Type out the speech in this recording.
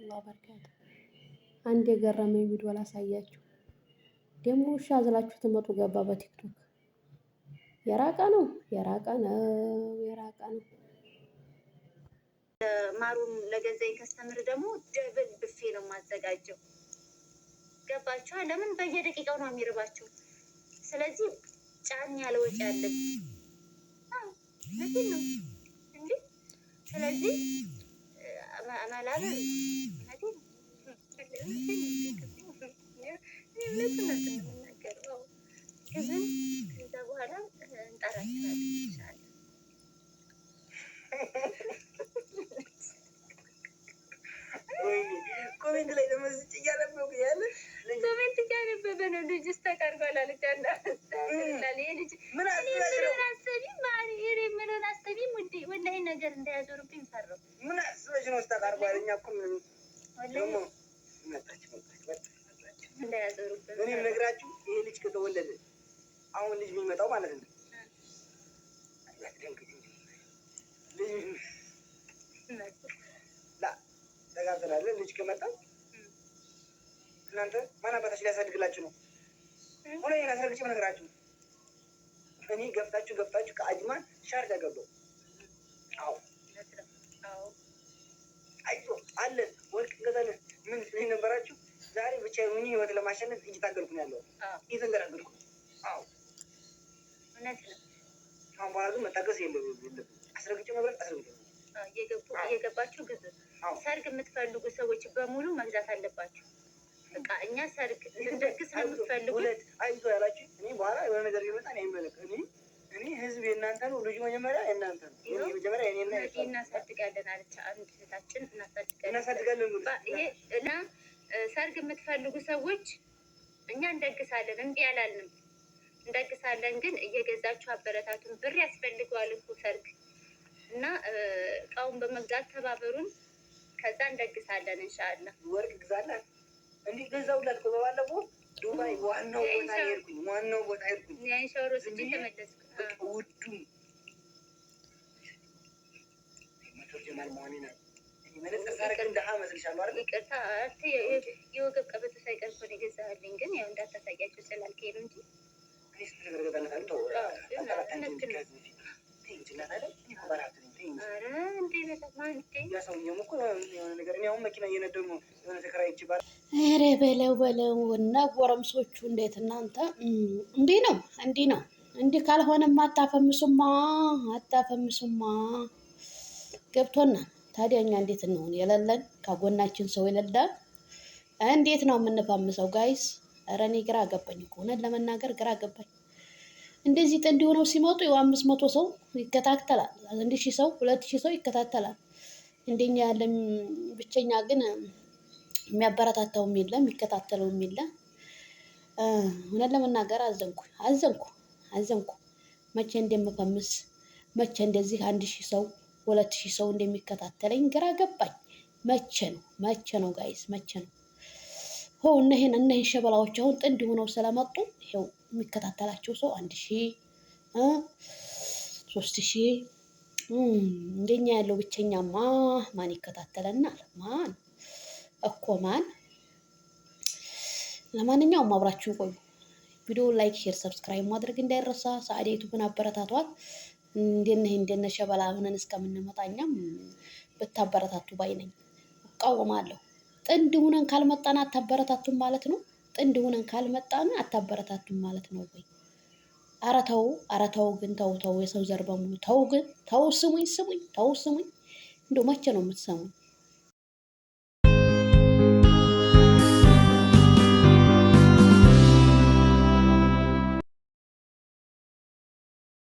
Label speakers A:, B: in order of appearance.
A: ወራህመቱላሂ ወበረካቱ። አንድ የገረመኝ ቪዲዮ ላሳያችሁ። ደግሞ ውሻ አዝላችሁ ትመጡ ገባ በቲክቶክ የራቀ ነው።
B: ማሩን ለገዛኝ ከስተምር ደግሞ ደብል ብፌ ነው የማዘጋጀው። ገባችኋ? ለምን በየደቂቃው ነው የሚርባቸው። ስለዚህ ጫን ያለ ወጪ አለብኝ። ለዚህ ነው እንዴ? ስለዚህ አማላበ ከዛ በኋላ እንጠራቸዋለን። ኮሜንት ላይ ደግሞ ዝጭ እያነበቡ ያለ ኮሜንት እያነበበ ነው። ልጅስ ተቀርጓል አለች። ወላሂ ነገር እንዳያዞርብኝ ፈራሁ። ምን አስበሽ ነው ተቀርጓል? እኛ እኮ እንዳያዞርብን እኔ ነግራችሁ ይሄ ልጅ ከተወለደ አሁን ልጅ የሚመጣው ማለት ነው ተጋብተናለን። ልጅ ከመጣ እናንተ ማን አባታችሁ ሊያሳድግላችሁ ነው? ሆነ ያሳድግጭ ነገራችሁ። እኔ ገብታችሁ ከአጅማን ሻርጃ ገባሁ። አዎ አይዞ አለን ወርቅ ገዛለን። ምን ነበራችሁ? ዛሬ ብቻ ሆኜ ህይወት ለማሸነፍ እየታገልኩ ነው ያለው። እየተንገራገልኩ። አዎ እውነት ነው። አሁን በኋላ ግን መታገስ የለም። አስረግጬ መብረት እየገባችሁ ግዙ። ሰርግ የምትፈልጉ ሰዎች በሙሉ መግዛት አለባችሁ። በቃ እኛ ሰርግ ልንደግስ ነው የምትፈልጉ አይዞ ያላችሁ። እኔ በኋላ የሆነ ነገር ሊመጣ ነው አይመለከትም። እኔ ህዝብ የእናንተ ነው። ልጁ መጀመሪያ የእናንተ ነው። መጀመሪያ እኔና እናሳድጋለን አለች አንድ እህታችን። እናሳድጋለን እና ሰርግ የምትፈልጉ ሰዎች እኛ እንደግሳለን፣ እምቢ አላልንም። እንደግሳለን፣ ግን እየገዛችሁ አበረታቱን። ብር ያስፈልገዋል እኮ ሰርግ እና እቃውን በመግዛት ተባበሩን። ከዛ እንደግሳለን ኢንሻአላህ። ወርቅ ግዛላት እንዲህ ገዛውላት እኮ ባለፈው ዱባይ ዋናው ቦታ ሄድኩኝ። ያን ሻወር ወስጄ ተመለስኩ። ውዱ ሞተር ጀማል መሆኔና መነጽር ሳረግ እንደሃ መስልሻለሁ አይደል? ይቅርታ የወገብ ቀበቶ ሳይቀር እኮ ነው የገዛህልኝ። ግን ያው እንዳታሳያቸው ስላልከኝ ነው እንጂ እኔስ ነገር ገዛላት ተው
A: ኧረ በለው እና ጎረምሶቹ እንዴት እናንተ እንዲህ ነው። እንዲህ ካልሆነማ አታፈምሱማ። ገብቶና ታዲያ እኛ እንዴት እንሆን? የሌለን ከጎናችን ሰው የሌለን እንዴት ነው የምንፈምሰው? ጋይስ ኧረ እኔ ግራ ገባኝ እኮ እውነት ለመናገር ግራ ገባኝ። እንደዚህ ጥንድ ሆነው ሲመጡ 500 ሰው ይከታተላል። 1000 ሰው 2000 ሰው ይከታተላል። እንደኛ ያለ ብቸኛ ግን የሚያበረታታውም የለም የሚከታተለውም የለም። እውነት ለመናገር አዘንኩ። መቼ እንደምፈምስ መቼ እንደዚህ 1000 ሰው 2000 ሰው እንደሚከታተለኝ ግራ ገባኝ። መቼ ነው ጋይስ መቼ ነው? እነዚህ ሸበላዎች አሁን ጥንድ ሆነው ስለመጡ ይኸው የሚከታተላቸው ሰው 1000 3000 እንደኛ ያለው ብቸኛማ ማን ይከታተለናል? ማን? ለማንኛውም አብራችሁ ቆዩ። ቪዲዮ ላይክ፣ ሼር፣ ሰብስክራይብ ማድረግ እንዳይረሳ። ሰዓዳ ዩቲዩብን አበረታቷት። እንደነ ሸበላ ሆነን እስከምንመጣ እኛም ብታበረታቱ ባይ ነኝ። እቃወማለሁ። ጥንድ ሆነን ካልመጣን አታበረታቱም ማለት ነው። ጥንድ ሆነን ካልመጣን አታበረታቱም ማለት ነው ወይ? ኧረ ተው ግን ተው የሰው ዘር በሙሉ ተው። ግን ተው ስሙኝ። እንደው መቼ ነው የምትሰሙኝ?